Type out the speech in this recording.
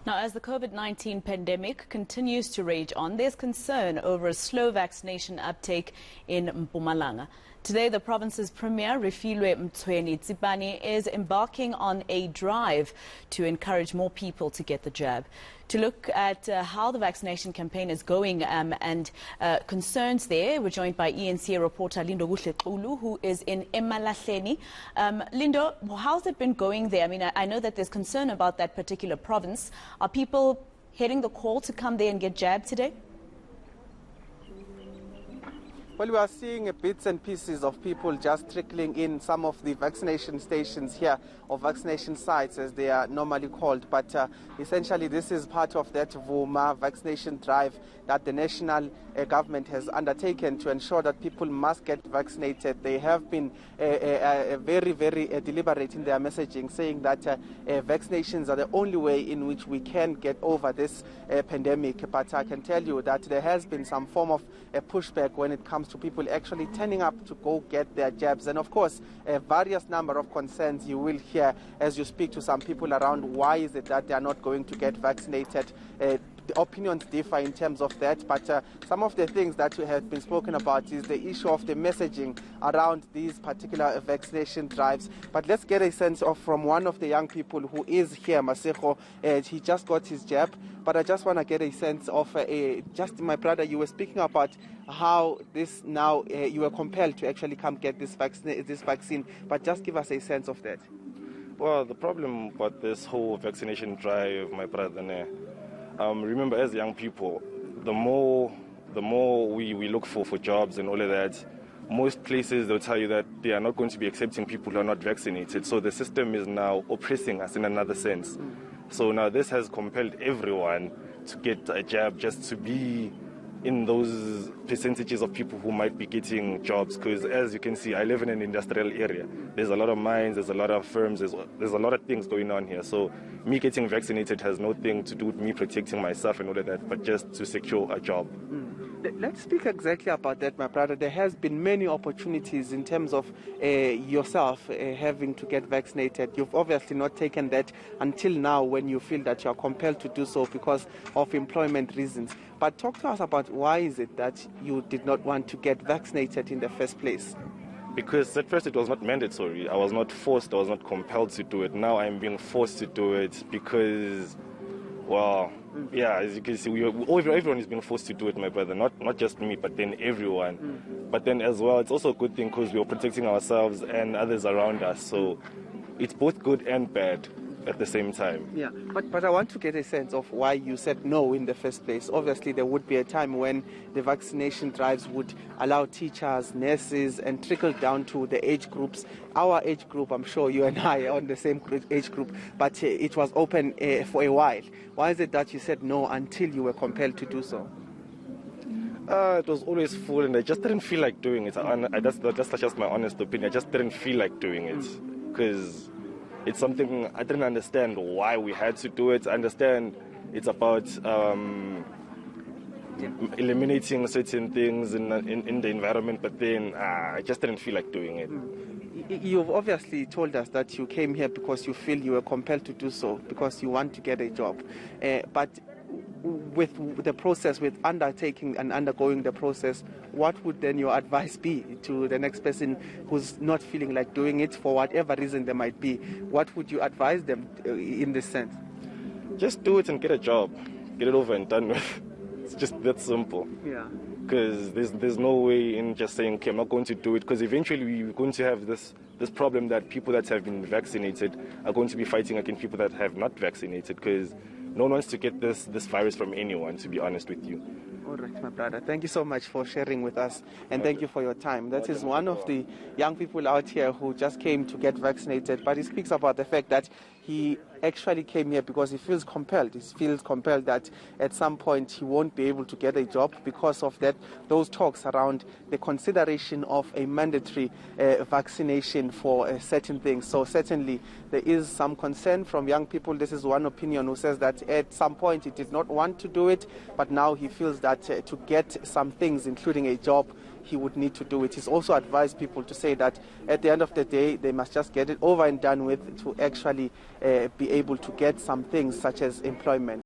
Now, as the COVID-19 pandemic continues to rage on, there's concern over a slow vaccination uptake in Mpumalanga. Today, the province's Premier Refilwe Mtsweni-Tsipane is embarking on a drive to encourage more people to get the jab. To look at how the vaccination campaign is going and concerns there, we're joined by eNCA reporter Lindokuhle Xulu, who is in Mpumalanga. Lindo, how's it been going there? I mean, I know that there's concern about that particular province. Are people hearing the call to come there and get jabbed today? Well, we are seeing bits and pieces of people just trickling in some of the vaccination stations here, or vaccination sites as they are normally called. But essentially this is part of that Vuma vaccination drive that the national government has undertaken to ensure that people must get vaccinated. They have been very deliberate in their messaging, saying that vaccinations are the only way in which we can get over this pandemic. But I can tell you that there has been some form of pushback when it comes to people actually turning up to go get their jabs. And of course, a various number of concerns you will hear as you speak to some people around why is it that they are not going to get vaccinated. The opinions differ in terms of that, but some of the things that we have been spoken about is the issue of the messaging around these particular vaccination drives. But let's get a sense of from one of the young people who is here, Maseko. He just got his jab, but I just want to get a sense of, just my brother, you were speaking about how this now, you were compelled to actually come get this vaccine, but just give us a sense of that. Well, the problem about this whole vaccination drive, my brother, remember, as young people, the more we look for jobs and all of that, most places they'll tell you that they are not going to be accepting people who are not vaccinated. So the system is now oppressing us in another sense. So now this has compelled everyone to get a jab just to be in those percentages of people who might be getting jobs. Because as you can see, I live in an industrial area. There's a lot of mines, there's a lot of firms, there's a lot of things going on here. So me getting vaccinated has nothing to do with me protecting myself and all of that, but just to secure a job. Let's speak exactly about that, my brother. There has been many opportunities in terms of yourself having to get vaccinated. You've obviously not taken that until now when you feel that you are compelled to do so because of employment reasons. But talk to us about why is it that you did not want to get vaccinated in the first place? Because at first it was not mandatory. I was not forced, I was not compelled to do it. Now I'm being forced to do it because, well, yeah, as you can see, everyone is being forced to do it, my brother. Not just me, but then everyone. But then as well, it's also a good thing because we are protecting ourselves and others around us. So it's both good and bad at the same time. Yeah, but I want to get a sense of why you said no in the first place. Obviously, there would be a time when the vaccination drives would allow teachers, nurses, and trickle down to the age groups. Our age group, I'm sure you and I are on the same age group, but it was open for a while. Why is it that you said no until you were compelled to do so? It was always full, and I just didn't feel like doing it. That's just my honest opinion. I just didn't feel like doing it because it's something I didn't understand why we had to do it. I understand it's about eliminating certain things in the environment, but then I just didn't feel like doing it. You've obviously told us that you came here because you feel you were compelled to do so, because you want to get a job. But with the process, with undertaking and undergoing the process, what would then your advice be to the next person who's not feeling like doing it for whatever reason there might be? What would you advise them in this sense? Just do it and get a job. Get it over and done with. It's just that simple. Yeah. Because there's no way in just saying, okay, I'm not going to do it, because eventually we're going to have this problem that people that have been vaccinated are going to be fighting against people that have not vaccinated, because no one wants to get this virus from anyone, to be honest with you. All right, my brother. Thank you so much for sharing with us, and thank you for your time. That is one of the young people out here who just came to get vaccinated, but he speaks about the fact that he actually came here because he feels compelled. He feels compelled that at some point he won't be able to get a job because of those talks around the consideration of a mandatory vaccination for certain things. So certainly there is some concern from young people. This is one opinion who says that at some point he did not want to do it, but now he feels that to get some things, including a job, he would need to do it. He's also advised people to say that at the end of the day, they must just get it over and done with to actually be able to get some things such as employment.